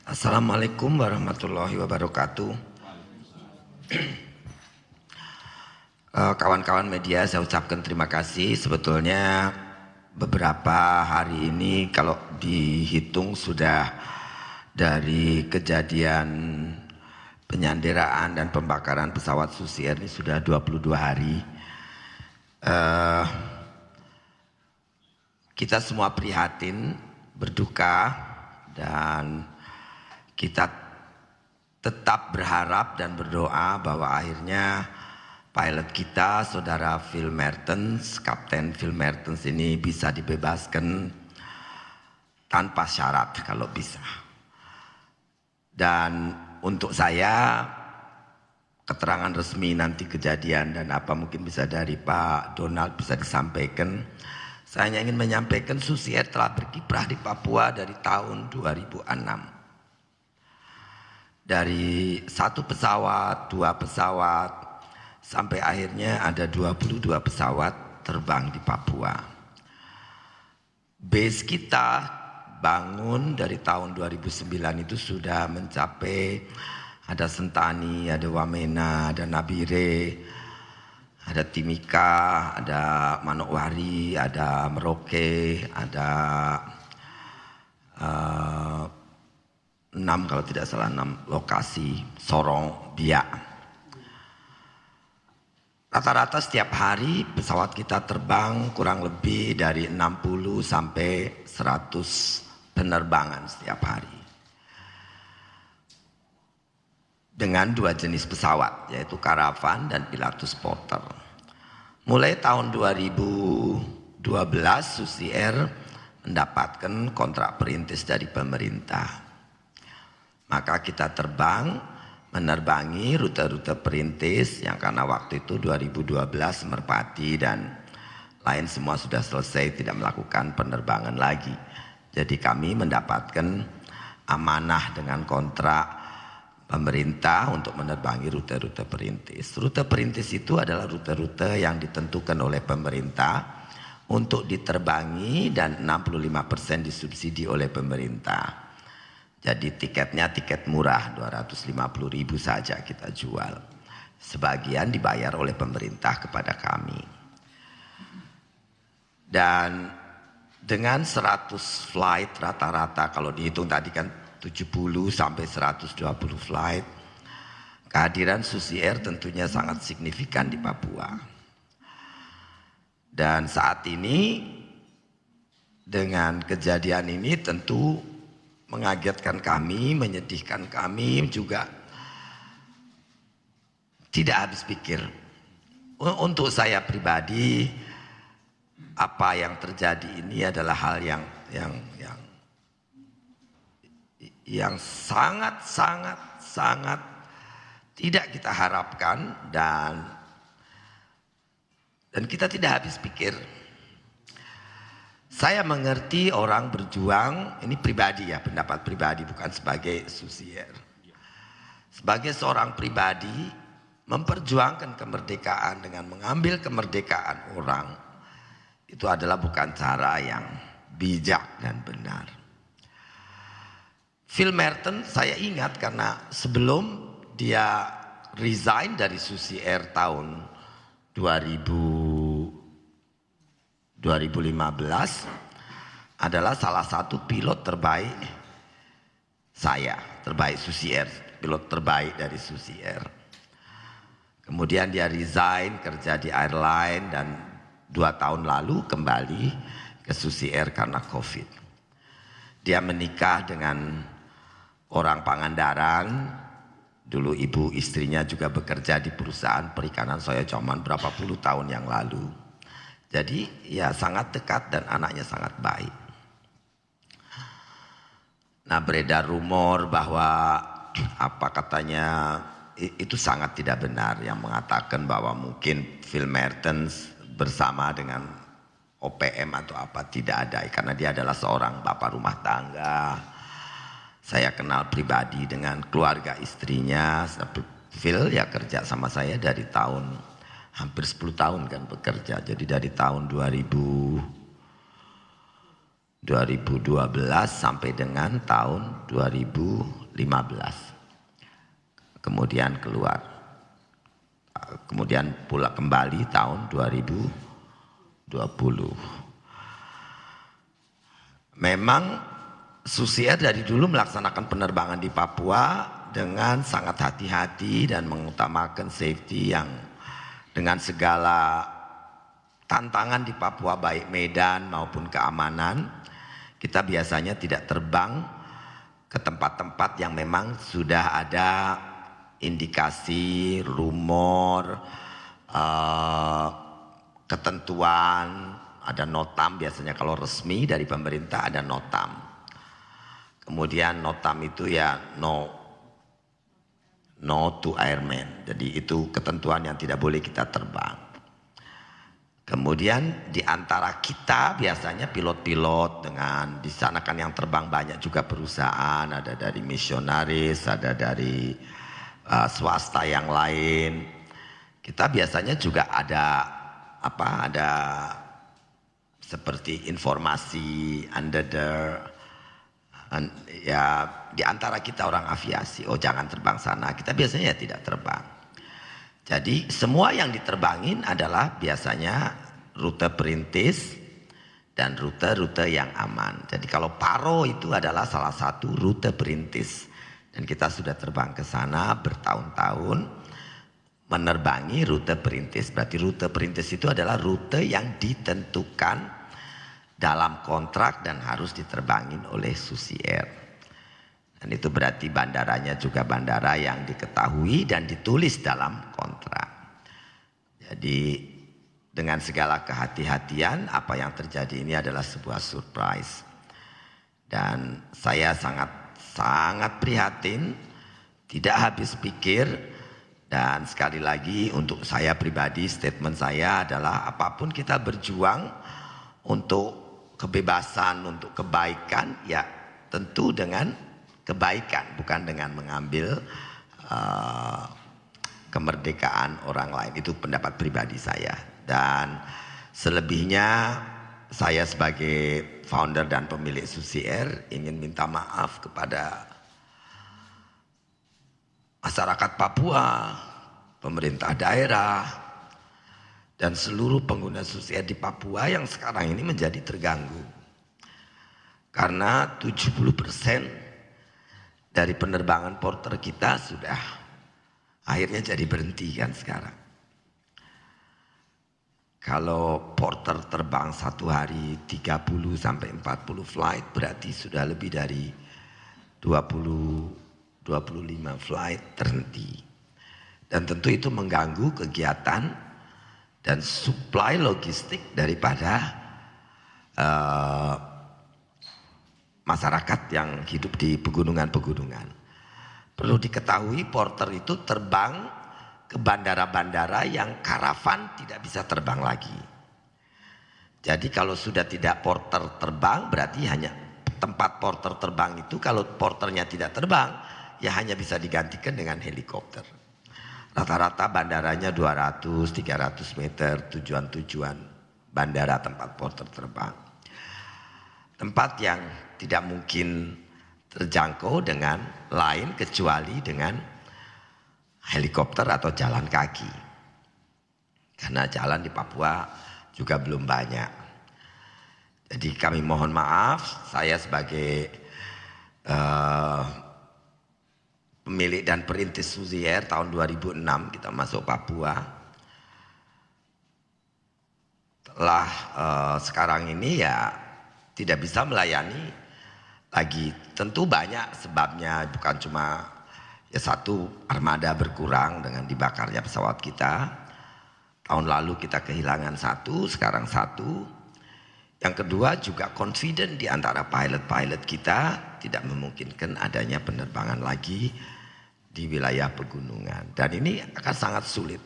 Assalamualaikum warahmatullahi wabarakatuh. Kawan-kawan media, saya ucapkan terima kasih. Sebetulnya beberapa hari ini kalau dihitung sudah dari kejadian penyanderaan dan pembakaran pesawat Susi Air ini sudah 22 hari. Kita semua prihatin, berduka, dan kita tetap berharap dan berdoa bahwa akhirnya pilot kita, saudara Phil Mertens, Kapten Phil Mertens ini bisa dibebaskan tanpa syarat kalau bisa. Dan untuk saya, keterangan resmi nanti kejadian dan apa mungkin bisa dari Pak Donald bisa disampaikan. Saya hanya ingin menyampaikan Susi Air telah berkiprah di Papua dari tahun 2006. Dari satu pesawat, dua pesawat, sampai akhirnya ada 22 pesawat terbang di Papua. Base kita bangun dari tahun 2009 itu sudah mencapai, ada Sentani, ada Wamena, ada Nabire, ada Timika, ada Manokwari, ada Merauke, ada 6 kalau tidak salah 6 lokasi, Sorong, Biak. Rata-rata setiap hari pesawat kita terbang kurang lebih dari 60 sampai 100 penerbangan setiap hari. Dengan dua jenis pesawat, yaitu Caravan dan Pilatus Porter. Mulai tahun 2012 Susi Air mendapatkan kontrak perintis dari pemerintah. Maka kita terbang menerbangi rute-rute perintis yang karena waktu itu 2012 Merpati dan lain semua sudah selesai, tidak melakukan penerbangan lagi. Jadi kami mendapatkan amanah dengan kontrak pemerintah untuk menerbangi rute-rute perintis. Rute perintis itu adalah rute-rute yang ditentukan oleh pemerintah untuk diterbangi dan 65% disubsidi oleh pemerintah. Jadi tiketnya tiket murah, 250.000 saja kita jual. Sebagian dibayar oleh pemerintah kepada kami. Dan dengan 100 flight rata-rata, kalau dihitung tadi kan 70 sampai 120 flight, kehadiran Susi Air tentunya sangat signifikan di Papua. Dan saat ini dengan kejadian ini tentu mengagetkan kami, menyedihkan kami, juga tidak habis pikir. Untuk saya pribadi, apa yang terjadi ini adalah hal yang sangat tidak kita harapkan dan kita tidak habis pikir. Saya mengerti orang berjuang, ini pribadi ya, pendapat pribadi bukan sebagai Susi Air. Sebagai seorang pribadi, memperjuangkan kemerdekaan dengan mengambil kemerdekaan orang, itu adalah bukan cara yang bijak dan benar. Phil Mertens saya ingat karena sebelum dia resign dari Susi Air tahun 2015 adalah salah satu pilot terbaik saya, terbaik Susi Air, pilot terbaik dari Susi Air. Kemudian dia resign kerja di airline dan 2 tahun lalu kembali ke Susi Air karena COVID. Dia menikah dengan orang Pangandaran, dulu ibu istrinya juga bekerja di perusahaan perikanan Soyo Coman berapa puluh tahun yang lalu. Jadi ya sangat dekat dan anaknya sangat baik. Nah beredar rumor bahwa apa katanya itu sangat tidak benar yang mengatakan bahwa mungkin Phil Mertens bersama dengan OPM atau apa, tidak ada karena dia adalah seorang bapak rumah tangga. Saya kenal pribadi dengan keluarga istrinya. Phil ya kerja sama saya dari tahun hampir 10 tahun kan bekerja. Jadi dari tahun 2012 2012 sampai dengan tahun 2015. Kemudian keluar. Kemudian pulang kembali tahun 2020. Memang Susi Air dari dulu melaksanakan penerbangan di Papua dengan sangat hati-hati dan mengutamakan safety yang dengan segala tantangan di Papua baik medan maupun keamanan. Kita biasanya tidak terbang ke tempat-tempat yang memang sudah ada indikasi, rumor, ketentuan, ada notam biasanya kalau resmi dari pemerintah ada notam. Kemudian notam itu ya no to airmen. Jadi itu ketentuan yang tidak boleh kita terbang. Kemudian di antara kita biasanya pilot-pilot dengan di sana kan yang terbang banyak juga perusahaan, ada dari misionaris, ada dari swasta yang lain. Kita biasanya juga ada seperti informasi ya di antara kita orang aviasi, oh jangan terbang sana, kita biasanya tidak terbang. Jadi semua yang diterbangin adalah biasanya rute perintis dan rute-rute yang aman. Jadi kalau Paro itu adalah salah satu rute perintis. Dan kita sudah terbang ke sana bertahun-tahun menerbangi rute perintis. Berarti rute perintis itu adalah rute yang ditentukan dalam kontrak dan harus diterbangin oleh Susi Air. Dan itu berarti bandaranya juga bandara yang diketahui dan ditulis dalam kontrak. Jadi dengan segala kehati-hatian apa yang terjadi ini adalah sebuah surprise. Dan saya sangat prihatin, tidak habis pikir. Dan sekali lagi untuk saya pribadi statement saya adalah apapun kita berjuang untuk kebebasan, untuk kebaikan ya tentu dengan kebaikan, bukan dengan mengambil kemerdekaan orang lain. Itu pendapat pribadi saya. Dan selebihnya saya sebagai founder dan pemilik Susi Air ingin minta maaf kepada masyarakat Papua, pemerintah daerah, dan seluruh pengguna Susi Air di Papua yang sekarang ini menjadi terganggu. Karena 70% dari penerbangan porter kita sudah akhirnya jadi berhenti kan sekarang. Kalau porter terbang satu hari 30 sampai 40 flight berarti sudah lebih dari 25 flight terhenti. Dan tentu itu mengganggu kegiatan dan supply logistik daripada masyarakat yang hidup di pegunungan-pegunungan. Perlu diketahui porter itu terbang ke bandara-bandara yang karavan tidak bisa terbang lagi. Jadi kalau sudah tidak porter terbang berarti hanya tempat porter terbang itu kalau porternya tidak terbang ya hanya bisa digantikan dengan helikopter. Rata-rata bandaranya 200-300 meter tujuan-tujuan bandara tempat porter terbang. Tempat yang tidak mungkin terjangkau dengan lain kecuali dengan helikopter atau jalan kaki. Karena jalan di Papua juga belum banyak. Jadi kami mohon maaf, saya sebagai pemilik dan perintis Susi Air tahun 2006 kita masuk Papua. Setelah sekarang ini ya tidak bisa melayani lagi. Tentu banyak sebabnya, bukan cuma ya satu armada berkurang dengan dibakarnya pesawat kita. Tahun lalu kita kehilangan satu, sekarang satu. Yang kedua juga confident di antara pilot-pilot kita tidak memungkinkan adanya penerbangan lagi di wilayah pegunungan. Dan ini akan sangat sulit.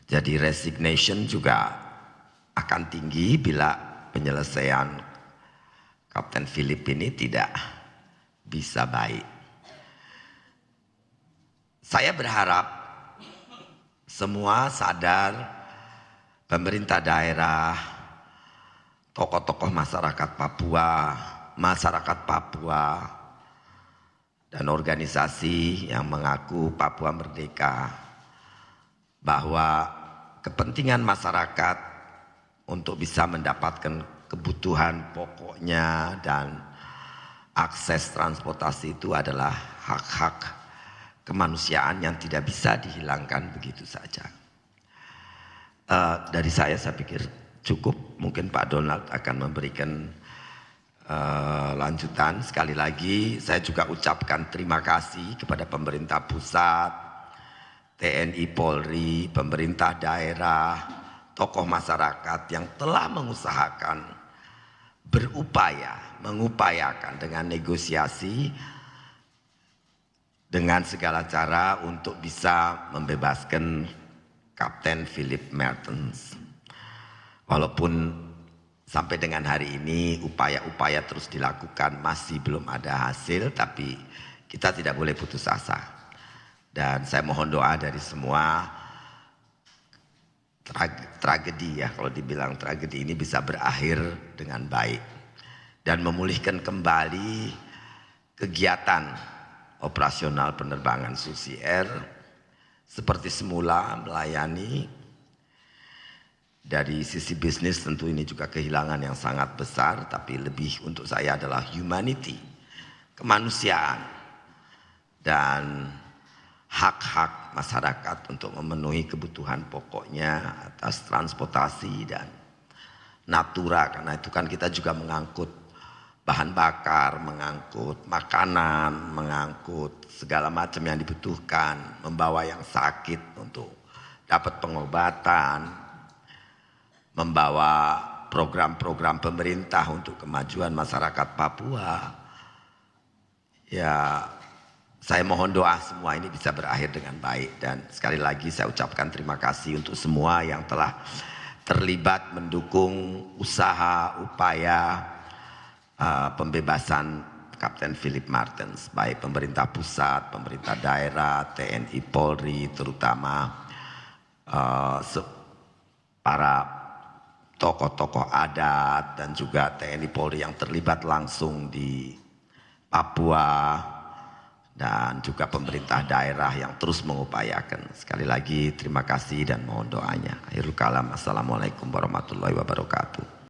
Jadi resignation juga akan tinggi bila penyelesaian Kapten Philip ini tidak bisa baik. Saya berharap semua sadar, pemerintah daerah, tokoh-tokoh masyarakat Papua dan organisasi yang mengaku Papua merdeka bahwa kepentingan masyarakat untuk bisa mendapatkan kebutuhan pokoknya dan akses transportasi itu adalah hak-hak kemanusiaan yang tidak bisa dihilangkan begitu saja. Dari saya pikir cukup. Mungkin Pak Donald akan memberikan lanjutan. Sekali lagi saya juga ucapkan terima kasih kepada pemerintah pusat, TNI Polri, pemerintah daerah, tokoh masyarakat yang telah mengupayakan dengan negosiasi dengan segala cara untuk bisa membebaskan Kapten Philip Mertens. Walaupun sampai dengan hari ini upaya-upaya terus dilakukan, masih belum ada hasil, tapi kita tidak boleh putus asa. Dan saya mohon doa dari semua, tragedi ya, kalau dibilang tragedi ini bisa berakhir dengan baik dan memulihkan kembali kegiatan operasional penerbangan Susi Air seperti semula melayani. Dari sisi bisnis tentu ini juga kehilangan yang sangat besar, tapi lebih untuk saya adalah humanity, kemanusiaan dan hak-hak masyarakat untuk memenuhi kebutuhan pokoknya atas transportasi dan natura, karena itu kan kita juga mengangkut bahan bakar, mengangkut makanan, mengangkut segala macam yang dibutuhkan, membawa yang sakit untuk dapat pengobatan, membawa program-program pemerintah untuk kemajuan masyarakat Papua. Ya, saya mohon doa semua ini bisa berakhir dengan baik. Dan sekali lagi saya ucapkan terima kasih untuk semua yang telah terlibat mendukung usaha, upaya pembebasan Kapten Philip Mertens, baik pemerintah pusat, pemerintah daerah, TNI Polri, terutama para tokoh-tokoh adat dan juga TNI Polri yang terlibat langsung di Papua dan juga pemerintah daerah yang terus mengupayakan. Sekali lagi terima kasih dan mohon doanya. Akhirul kalam, assalamualaikum warahmatullahi wabarakatuh.